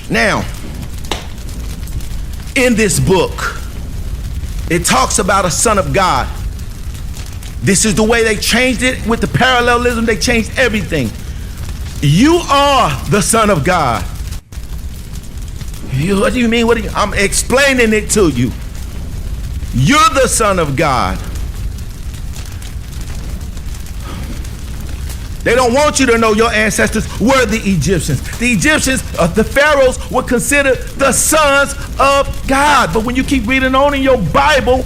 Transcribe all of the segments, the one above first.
Now, in this book, it talks about a son of God. This is the way they changed it with the parallelism. They changed everything. You are the son of God. What do you mean? I'm explaining it to you. You're the son of God. They don't want you to know your ancestors were the Egyptians. The Egyptians, the pharaohs, were considered the sons of God. But when you keep reading on in your Bible,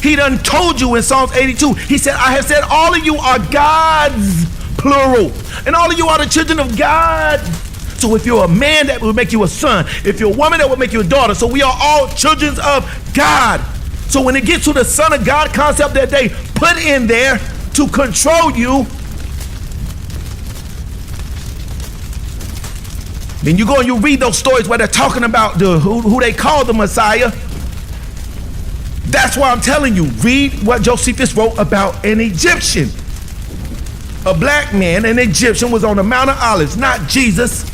he done told you in Psalms 82, he said, I have said all of you are gods, plural. And all of you are the children of God. So if you're a man, that will make you a son. If you're a woman, that will make you a daughter. So we are all children of God. So when it gets to the son of God concept that they put in there to control you, then you go and you read those stories where they're talking about who they call the Messiah. That's why I'm telling you, read what Josephus wrote about an Egyptian. A black man, an Egyptian, was on the Mount of Olives, not Jesus.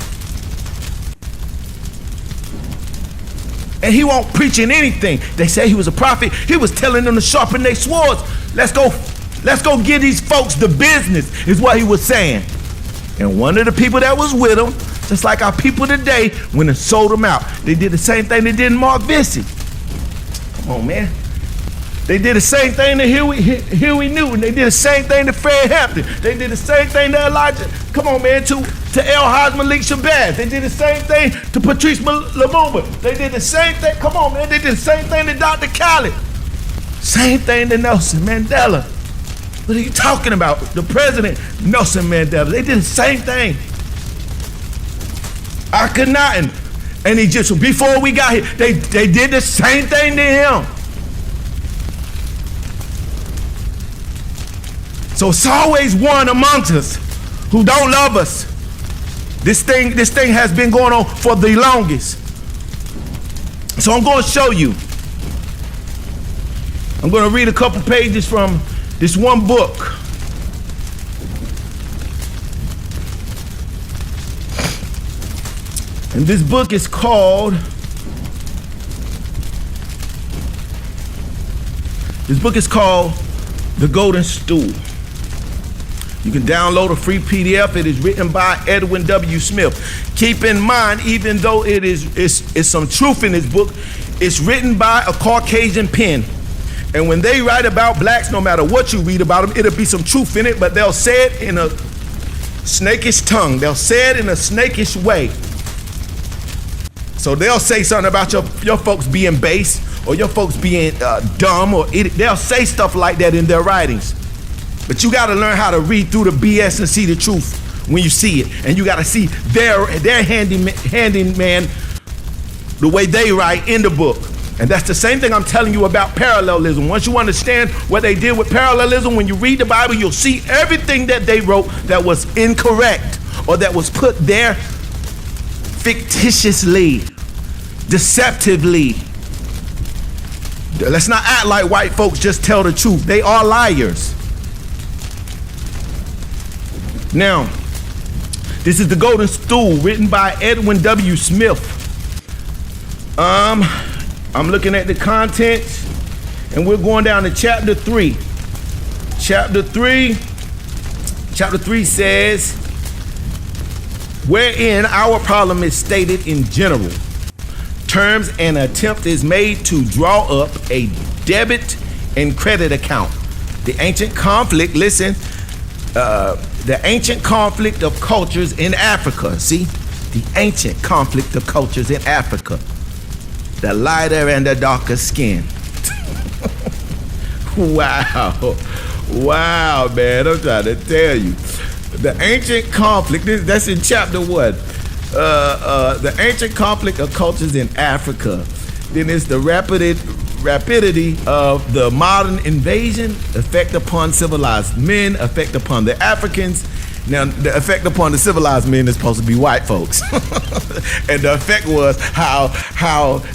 And he won't preaching anything. They say he was a prophet. He was telling them to sharpen their swords. Let's go give these folks the business, is what he was saying. And one of the people that was with him, just like our people today, went and sold them out. They did the same thing they did in Mark Vesey. Come on, man. They did the same thing to Huey Newton. They did the same thing to Fred Hampton. They did the same thing to Elijah. Come on, man, to El Malik Shabazz. They did the same thing to Patrice Lumumba. They did the same thing. Come on, man. They did the same thing to Dr. Khaled. Same thing to Nelson Mandela. What are you talking about? The president, Nelson Mandela. They did the same thing. Akhenaten, an Egyptian, before we got here, they did the same thing to him. So it's always one amongst us who don't love us. This thing has been going on for the longest. So I'm going to show you. I'm going to read a couple pages from this one book. And this book is called The Golden Stool. You can download a free PDF. It is written by Edwin W. Smith. Keep in mind, even though it's some truth in this book, it's written by a Caucasian pen. And when they write about blacks, no matter what you read about them, it'll be some truth in it, but they'll say it in a snakish tongue. They'll say it in a snakish way. So they'll say something about your folks being base, or your folks being dumb, or they'll say stuff like that in their writings. But you got to learn how to read through the BS and see the truth when you see it. And you got to see their handyman, the way they write in the book. And that's the same thing I'm telling you about parallelism. Once you understand what they did with parallelism, when you read the Bible, you'll see everything that they wrote that was incorrect or that was put there fictitiously, deceptively. Let's not act like white folks just tell the truth. They are liars. Now, this is The Golden Stool, written by Edwin W. Smith. I'm looking at the contents, and we're going down to chapter 3. Chapter 3 says, wherein our problem is stated in general terms, an attempt is made to draw up a debit and credit account. The ancient conflict, the ancient conflict of cultures in Africa. See, the ancient conflict of cultures in Africa. The lighter and the darker skin. Wow, man, I'm trying to tell you. The ancient conflict, that's in chapter 1. The ancient conflict of cultures in Africa. Then it's the rapidity of the modern invasion, effect upon civilized men, effect upon the Africans. Now, the effect upon the civilized men is supposed to be white folks. And the effect was how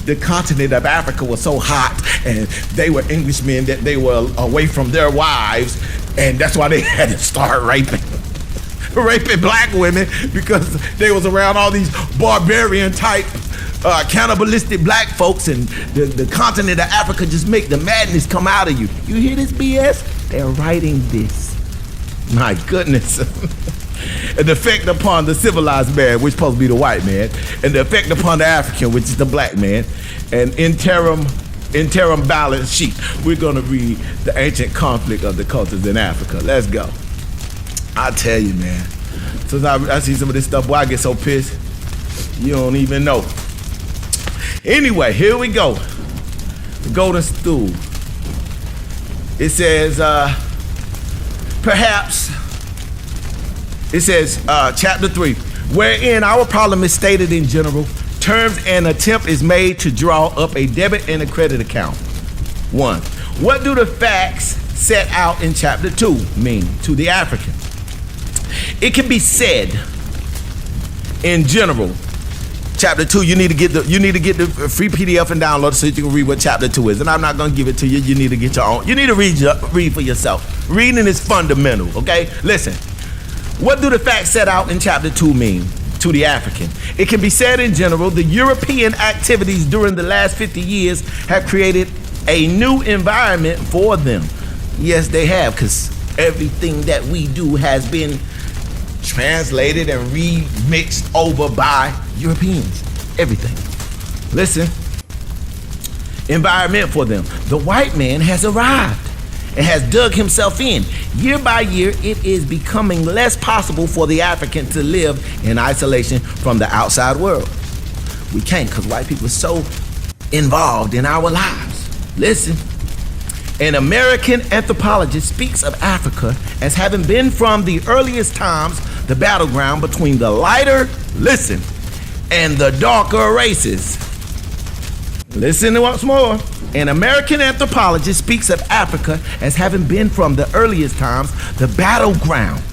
the continent of Africa was so hot, and they were Englishmen, that they were away from their wives, and that's why they had to start raping. raping black women because they was around all these barbarian type cannibalistic black folks, and the continent of Africa just make the madness come out of you. You hear this BS? They're writing this. My goodness. And the effect upon the civilized man, which is supposed to be the white man, and the effect upon the African, which is the black man, and interim balance sheet. We're gonna read the ancient conflict of the cultures in Africa. Let's go. I tell you, man, sometimes I see some of this stuff, boy, I get so pissed, you don't even know. Anyway, here we go. The golden stool. It says, chapter 3, wherein our problem is stated in general terms, an attempt is made to draw up a debit and a credit account. 1. What do the facts set out in chapter 2 mean to the African? It can be said in general. Chapter 2, you need to get the free PDF and download it so you can read what chapter 2 is. And I'm not gonna give it to you. You need to get your own. You need to read for yourself. Reading is fundamental, okay? Listen. What do the facts set out in chapter 2 mean to the African? It can be said in general, the European activities during the last 50 years have created a new environment for them. Yes, they have, because everything that we do has been translated and remixed over by Europeans. Everything. Listen. Environment for them. The white man has arrived and has dug himself in. Year by year, it is becoming less possible for the African to live in isolation from the outside world. We can't, because white people are so involved in our lives. Listen. An American anthropologist speaks of Africa as having been from the earliest times the battleground between the lighter, listen, and the darker races. Listen once more. An American anthropologist speaks of Africa as having been from the earliest times the battleground.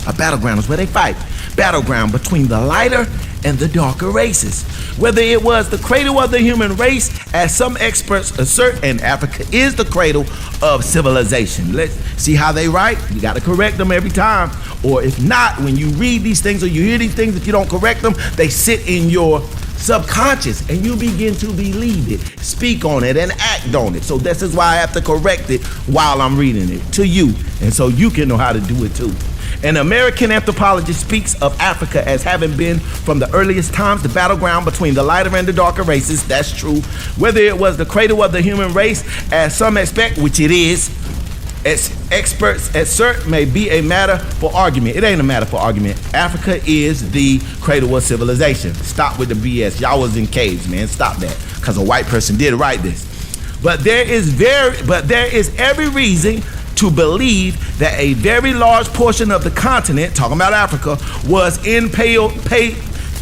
A battleground is where they fight. Battleground between the lighter and the darker races. Whether it was the cradle of the human race, as some experts assert, and Africa is the cradle of civilization. Let's see how they write. You got to correct them every time. Or if not, when you read these things or you hear these things, if you don't correct them, they sit in your subconscious and you begin to believe it, speak on it, and act on it. So this is why I have to correct it while I'm reading it to you, and so you can know how to do it too. An American anthropologist speaks of Africa as having been from the earliest times the battleground between the lighter and the darker races. That's true. Whether it was the cradle of the human race, as some expect, which it is, as experts assert, may be a matter for argument. It ain't a matter for argument. Africa is the cradle of civilization. Stop with the BS. Y'all was in caves, man. Stop that, because a white person did write this. But there is every reason to believe that a very large portion of the continent, talking about Africa, was in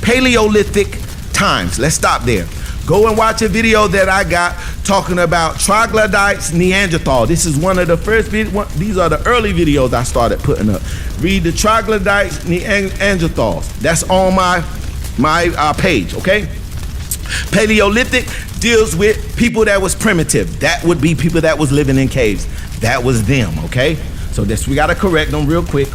Paleolithic times. Let's stop there. Go and watch a video that I got talking about troglodytes, Neanderthal. This is one of the first these are the early videos I started putting up. Read the troglodytes, Neanderthals. That's on my page, okay? Paleolithic deals with people that was primitive. That would be people that was living in caves. That was them, okay? So this, we gotta correct them real quick.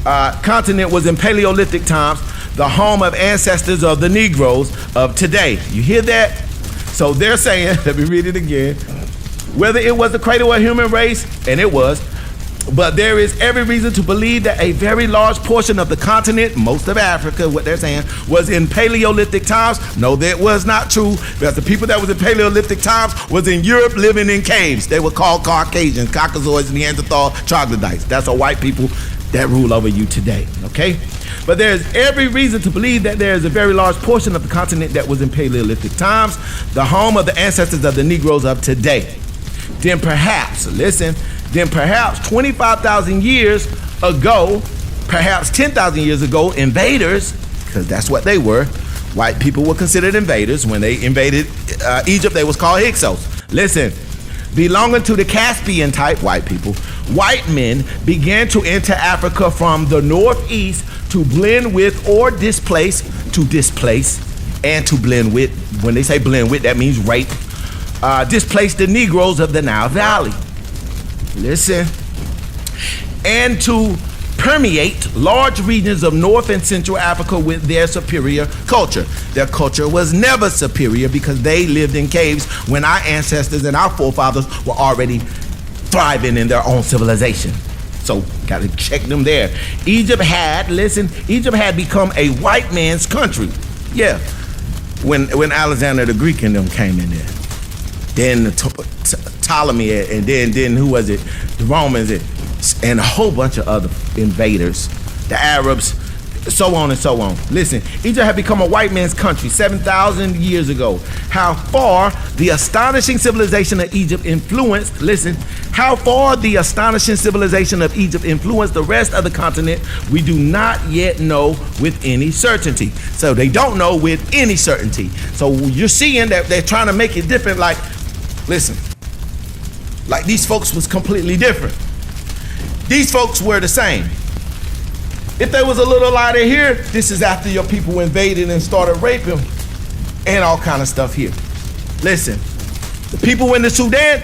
Continent was in Paleolithic times, the home of ancestors of the Negroes of today. You hear that? So they're saying, let me read it again, whether it was the cradle of human race, and it was, but there is every reason to believe that a very large portion of the continent, most of Africa, what they're saying, was in Paleolithic times. No, that was not true, because the people that was in Paleolithic times was in Europe living in caves. They were called Caucasians, Caucasoids, Neanderthal, troglodytes. That's our white people that rule over you today, okay? But there's every reason to believe that there is a very large portion of the continent that was in Paleolithic times, the home of the ancestors of the Negroes of today. Then perhaps, listen, 25,000 years ago, perhaps 10,000 years ago, invaders, because that's what they were, white people were considered invaders. When they invaded Egypt, they was called Hyksos. Listen, belonging to the Caspian type white people, white men began to enter Africa from the northeast to blend with or displace, and to blend with. When they say blend with, that means rape. Displace the Negroes of the Nile Valley. Listen. And to permeate large regions of North and Central Africa with their superior culture. Their culture was never superior because they lived in caves when our ancestors and our forefathers were already thriving in their own civilization. So, got to check them there. Egypt had become a white man's country. Yeah, when Alexander the Greek and them came in there. Then Ptolemy, and then who was it? The Romans, and a whole bunch of other invaders, the Arabs, so on and so on. Listen, Egypt had become a white man's country 7,000 years ago. How far the astonishing civilization of Egypt influenced, how far the astonishing civilization of Egypt influenced the rest of the continent, we do not yet know with any certainty. So they don't know with any certainty. So you're seeing that they're trying to make it different, like these folks was completely different. These folks were the same. If there was a little lighter here, this is after your people invaded and started raping and all kind of stuff here. Listen, the people in the Sudan,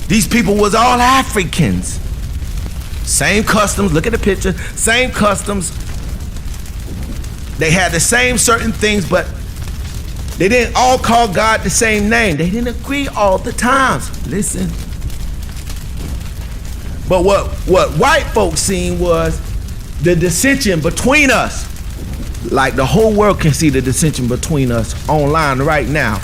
these people was all Africans. Same customs, look at the picture, same customs. They had the same certain things, but they didn't all call God the same name. They didn't agree all the times. Listen. But what white folks seen was the dissension between us. Like the whole world can see the dissension between us online right now.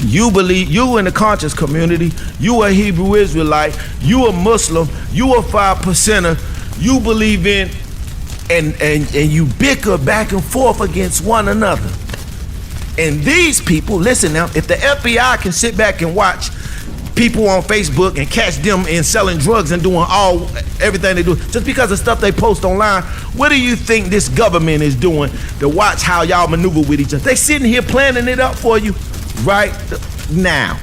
You believe, you in the conscious community, you a Hebrew Israelite, you a Muslim, you a 5%er, you believe in, and you bicker back and forth against one another. And these people, listen now, if the FBI can sit back and watch people on Facebook and catch them in selling drugs and doing everything they do just because of stuff they post online, what do you think this government is doing to watch how y'all maneuver with each other? They sitting here planning it up for you right now.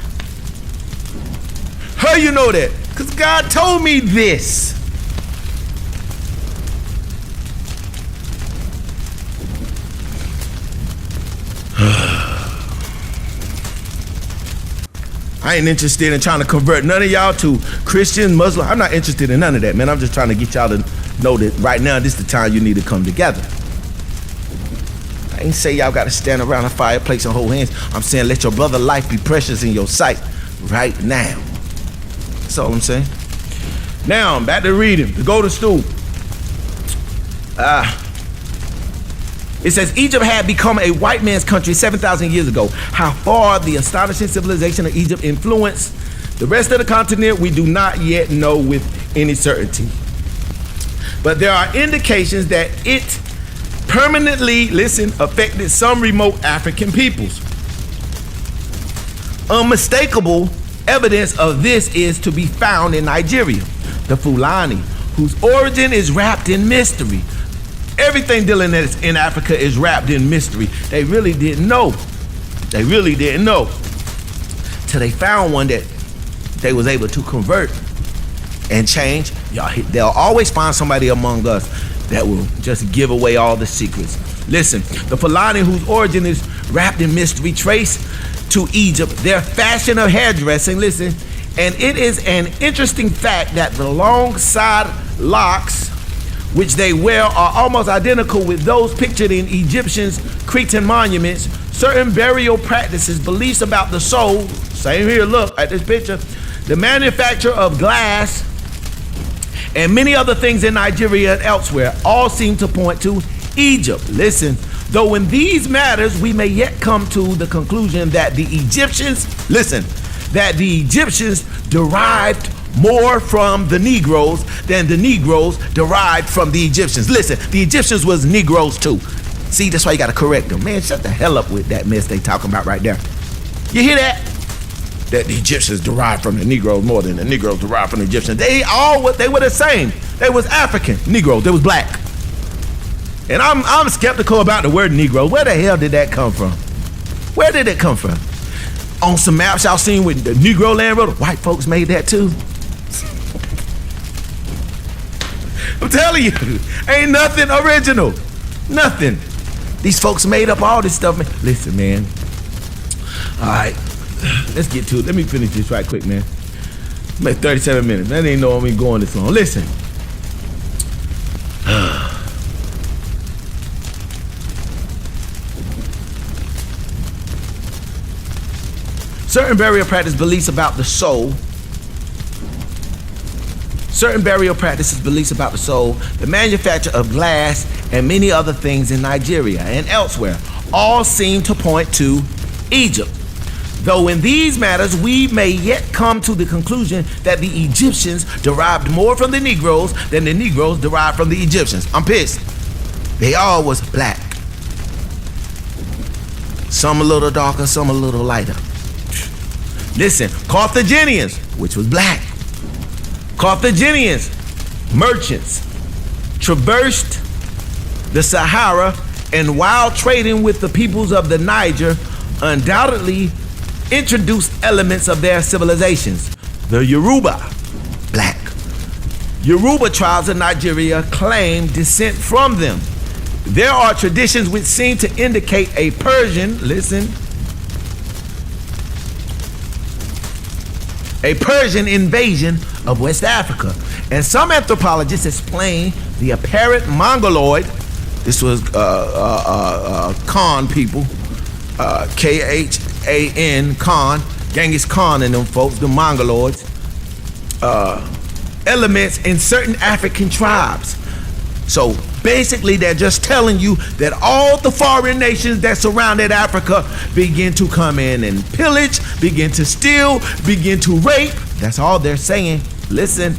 How you know that? Because God told me this. I ain't interested in trying to convert none of y'all to Christian, Muslim. I'm not interested in none of that, man. I'm just trying to get y'all to know that right now, this is the time you need to come together. I ain't say y'all got to stand around a fireplace and hold hands. I'm saying let your brother life be precious in your sight right now. That's all I'm saying. Now, I'm back to reading, to go to stool. It says, Egypt had become a white man's country 7,000 years ago. How far the astonishing civilization of Egypt influenced the rest of the continent, we do not yet know with any certainty. But there are indications that it permanently, affected some remote African peoples. Unmistakable evidence of this is to be found in Nigeria, the Fulani, whose origin is wrapped in mystery. Everything dealing in Africa is wrapped in mystery. They really didn't know. Till they found one that they was able to convert and change. They'll always find somebody among us that will just give away all the secrets. Listen, the Fulani, whose origin is wrapped in mystery, trace to Egypt their fashion of hairdressing. Listen, and it is an interesting fact that the long side locks which they wear are almost identical with those pictured in Egyptians' Cretan monuments. Certain burial practices, beliefs about the soul, same here, look at this picture, the manufacture of glass, and many other things in Nigeria and elsewhere all seem to point to Egypt. Listen, though in these matters we may yet come to the conclusion that the Egyptians, derived more from the Negroes than the Negroes derived from the Egyptians. Listen, the Egyptians was Negroes too. See, that's why you gotta correct them. Man, shut the hell up with that mess they talking about right there. You hear that? That the Egyptians derived from the Negroes more than the Negroes derived from the Egyptians. They were the same. They was African Negroes, they was black. And I'm skeptical about the word Negro. Where the hell did that come from? Where did it come from? On some maps y'all seen with the Negro Land Road, white folks made that too. I'm telling you, ain't nothing original. Nothing. These folks made up all this stuff, man. Listen, man. All right, let's get to it. Let me finish this right quick, man. Make 37 minutes. That ain't know me going this long. Listen. Certain burial practice beliefs about the soul. Certain burial practices beliefs about the soul, the manufacture of glass, and many other things in Nigeria and elsewhere all seem to point to Egypt. Though in these matters we may yet come to the conclusion that the Egyptians derived more from the Negroes than the Negroes derived from the Egyptians. I'm pissed. They all was black. Some a little darker, some a little lighter. Listen, Carthaginians, which was black. Carthaginians, merchants, traversed the Sahara and while trading with the peoples of the Niger, undoubtedly introduced elements of their civilizations. The Yoruba, black. Yoruba tribes of Nigeria claim descent from them. There are traditions which seem to indicate a Persian, listen, a Persian invasion of West Africa. And some anthropologists explain the apparent Mongoloid, this was Khan people, Khan, Khan, Genghis Khan and them folks, the Mongoloids, elements in certain African tribes. So basically they're just telling you that all the foreign nations that surrounded Africa begin to come in and pillage, begin to steal, begin to rape. That's all they're saying. Listen,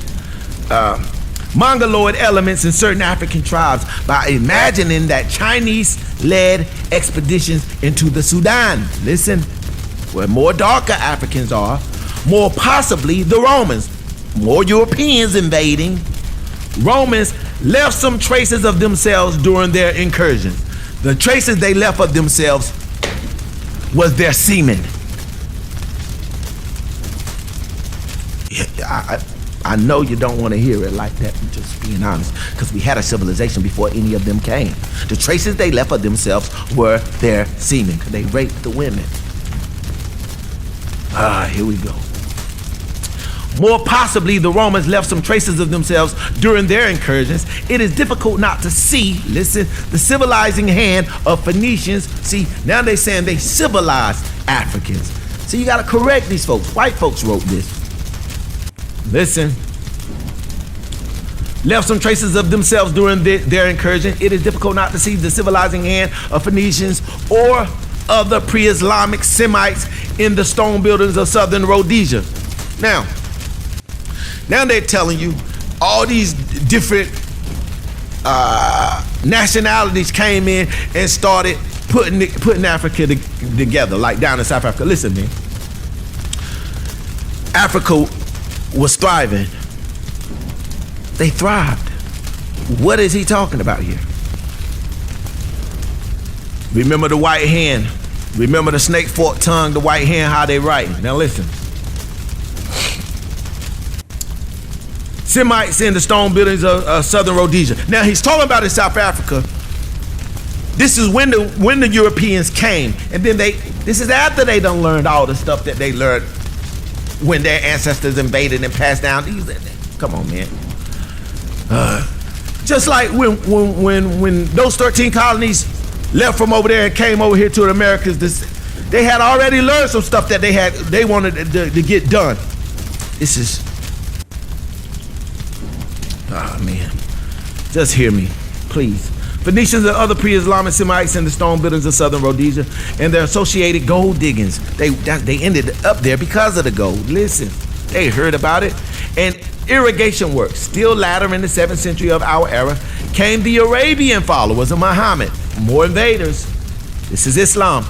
Mongoloid elements in certain African tribes by imagining that Chinese-led expeditions into the Sudan. Listen, where more darker Africans are, more possibly the Romans, more Europeans invading. Romans left some traces of themselves during their incursions. The traces they left of themselves was their semen. Yeah, I know you don't want to hear it like that, I'm just being honest, because we had a civilization before any of them came. The traces they left of themselves were their semen, because they raped the women. Here we go. More possibly, the Romans left some traces of themselves during their incursions. It is difficult not to see, listen, the civilizing hand of Phoenicians. See, now they're saying they civilized Africans. So you got to correct these folks. White folks wrote this. Listen. Left some traces of themselves during their incursion. It is difficult not to see the civilizing hand of Phoenicians or other pre-Islamic Semites in the stone buildings of southern Rhodesia. Now they're telling you all these different nationalities came in and started putting Africa together, like down in South Africa. Listen, man. Africa was thriving. They thrived. What is he talking about here? Remember the white hand. Remember the snake fork tongue, the white hand, how they write. Now listen. Semites in the stone buildings of southern Rhodesia. Now he's talking about in South Africa. This is when the Europeans came, and then this is after they done learned all the stuff that they learned when their ancestors invaded and passed down these. Come on, man. Just like when those 13 colonies left from over there and came over here to the Americas, they had already learned some stuff that they wanted to get done. This is, man, just hear me, please. Phoenicians and other pre-Islamic Semites in the stone buildings of southern Rhodesia and their associated gold diggings. They ended up there because of the gold. Listen, they heard about it. And irrigation work. Still later in the 7th century of our era came the Arabian followers of Muhammad. More invaders. This is Islam.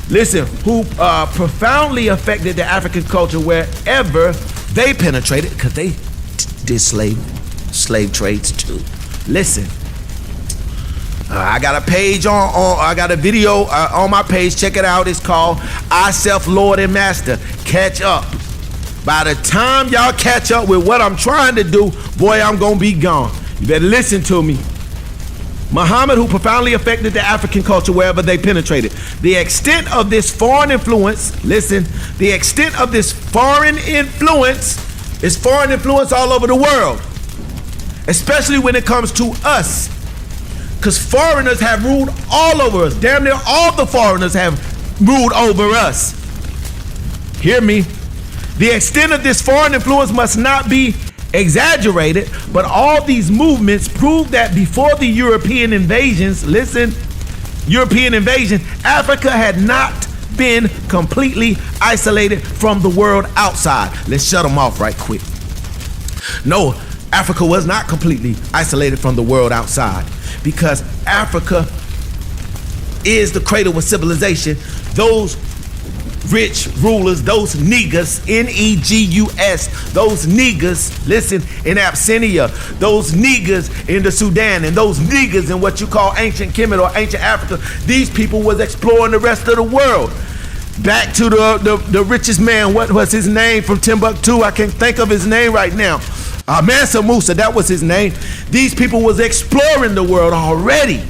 Listen, who profoundly affected the African culture wherever they penetrated, because they did slave trades too. Listen. I got a page I got a video on my page. Check it out. It's called I Self Lord and Master. Catch up. By the time y'all catch up with what I'm trying to do, boy, I'm gonna be gone. You better listen to me. Muhammad, who profoundly affected the African culture wherever they penetrated. The extent of this foreign influence, listen, the extent of this foreign influence It's foreign influence all over the world, especially when it comes to us, because foreigners have ruled all over us. Damn near all the foreigners have ruled over us. Hear me? The extent of this foreign influence must not be exaggerated, but all these movements prove that before the European invasions, listen, European invasion, Africa had not been completely isolated from the world outside. Let's shut them off right quick. No, Africa was not completely isolated from the world outside, because Africa is the cradle of civilization. Those rich rulers, those niggas, N-E-G-U-S, those niggas, listen, in Abyssinia, those niggas in the Sudan, and those niggas in what you call ancient Kemet or ancient Africa, these people was exploring the rest of the world. Back to the richest man, what was his name from Timbuktu? I can't think of his name right now. Mansa Musa, that was his name. These people was exploring the world already.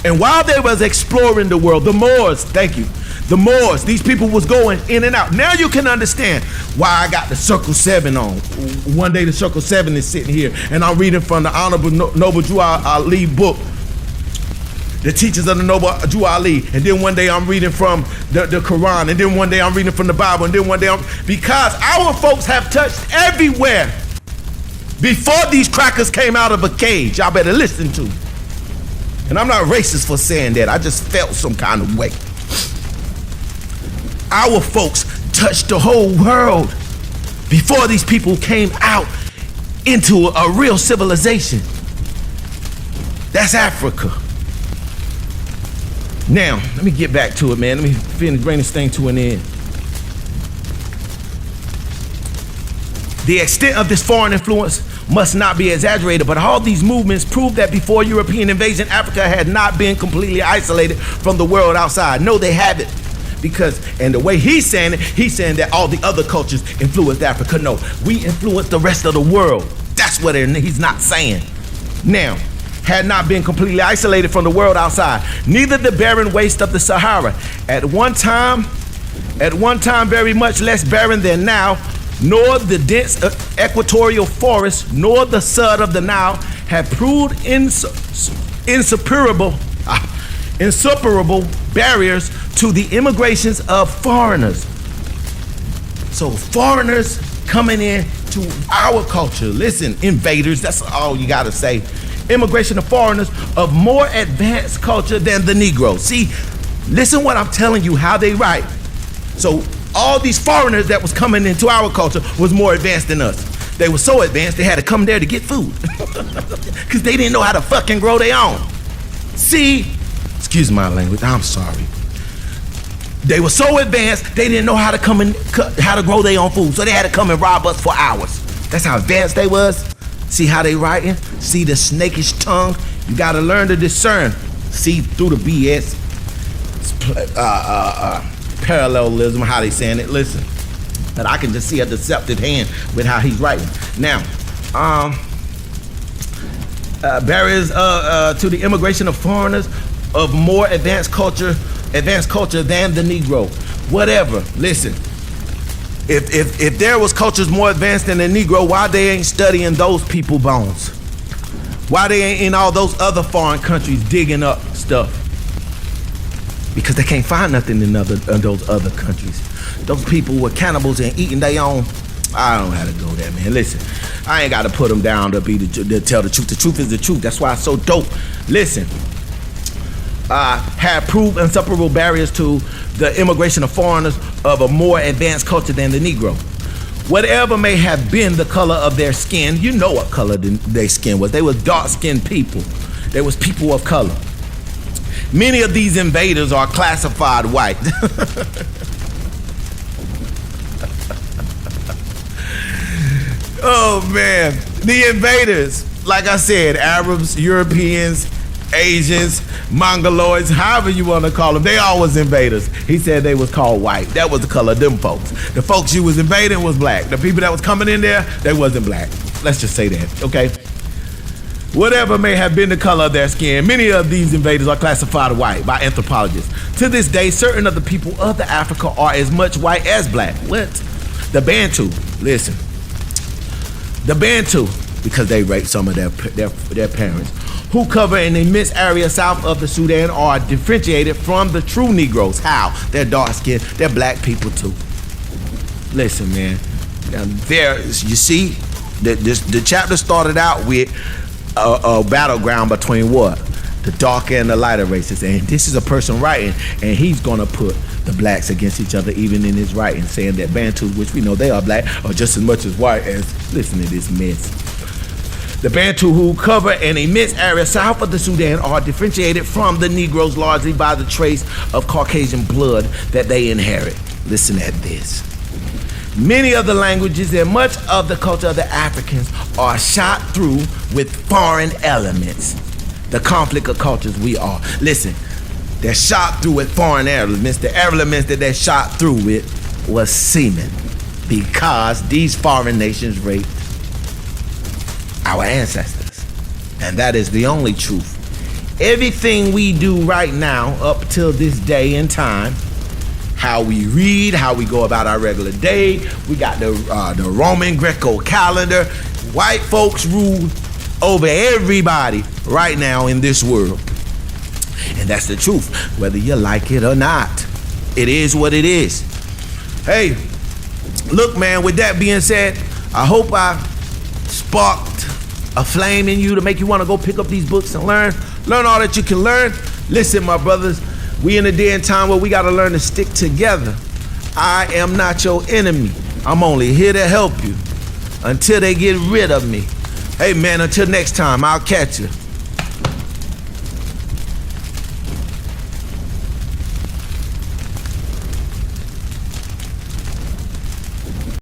And while they was exploring the world, the Moors, thank you, the Moors, these people was going in and out. Now you can understand why I got the Circle 7 on. One day the Circle 7 is sitting here, and I'm reading from the Honorable Noble Drew Ali book, The Teachers of the Noble Drew Ali. And then one day I'm reading from the Quran, and then one day I'm reading from the Bible, and then one day because our folks have touched everywhere before these crackers came out of a cage. Y'all better listen to me. And I'm not racist for saying that. I just felt some kind of way. Our folks touched the whole world before these people came out into a real civilization. That's Africa. Now, let me get back to it, man. Let me bring this thing to an end. The extent of this foreign influence must not be exaggerated, but all these movements prove that before European invasion, Africa had not been completely isolated from the world outside. No, they haven't. Because, and the way he's saying that all the other cultures influenced Africa. No, we influenced the rest of the world. That's what he's not saying. Now, had not been completely isolated from the world outside. Neither the barren waste of the Sahara, at one time very much less barren than now, nor the dense equatorial forest, nor the Sud of the Nile have proved insuperable barriers to the immigrations of foreigners. So foreigners coming in to our culture. Listen, invaders, that's all you gotta say. Immigration of foreigners of more advanced culture than the Negro. See, listen what I'm telling you, how they write. So all these foreigners that was coming into our culture was more advanced than us. They were so advanced they had to come there to get food. Because they didn't know how to fucking grow their own. See, excuse my language, I'm sorry. They were so advanced they didn't know how to how to grow their own food. So they had to come and rob us for hours. That's how advanced they was. See how they writing? See the snakish tongue? You gotta learn to discern. See through the BS. Parallelism, how they saying it. Listen, but I can just see a deceptive hand with how he's writing. Now, barriers to the immigration of foreigners of more advanced culture than the Negro. Whatever. Listen, if there was cultures more advanced than the Negro, why they ain't studying those people bones? Why they ain't in all those other foreign countries digging up stuff? Because they can't find nothing in those other countries. Those people were cannibals and eating their own. I don't know how to go there, man. Listen, I ain't got to put them down to tell the truth. The truth is the truth. That's why it's so dope. Listen, have proved insuperable barriers to the immigration of foreigners of a more advanced culture than the Negro. Whatever may have been the color of their skin, you know what color their skin was. They were dark-skinned people. They was people of color. Many of these invaders are classified white. Oh man, the invaders, like I said, Arabs, Europeans, Asians, Mongoloids, however you want to call them, they all was invaders. He said they was called white. That was the color of them folks. The folks you was invading was black. The people that was coming in there, they wasn't black. Let's just say that, okay? Whatever may have been the color of their skin, many of these invaders are classified white by anthropologists. To this day, certain of the people of the Africa are as much white as black. What? The Bantu, listen. The Bantu, because they raped some of their parents, who cover an immense area south of the Sudan, are differentiated from the true Negroes. How? They're dark skinned, they're black people too. Listen, man, you see, the chapter started out with a battleground between what? The darker and the lighter races. And this is a person writing, and he's gonna put the blacks against each other even in his writing, saying that Bantus, which we know they are black, are just as much as white as, listen to this mess. The Bantu, who cover an immense area south of the Sudan, are differentiated from the Negroes largely by the trace of Caucasian blood that they inherit. Listen at this. Many of the languages and much of the culture of the Africans are shot through with foreign elements. The conflict of cultures we are. Listen, they're shot through with foreign elements. The elements that they're shot through with was semen, because these foreign nations raped our ancestors. And that is the only truth. Everything we do right now up till this day and time, how we read, how we go about our regular day, we got the Roman Greco calendar. White folks rule over everybody right now in this world. And that's the truth, whether you like it or not. It is what it is. Hey, look, man, with that being said, I hope I sparked a flame in you to make you want to go pick up these books and learn all that you can learn. Listen, my brothers, we in a day and time where we got to learn to stick together. I am not your enemy. I'm only here to help you until they get rid of me. Hey, man, until next time, I'll catch you.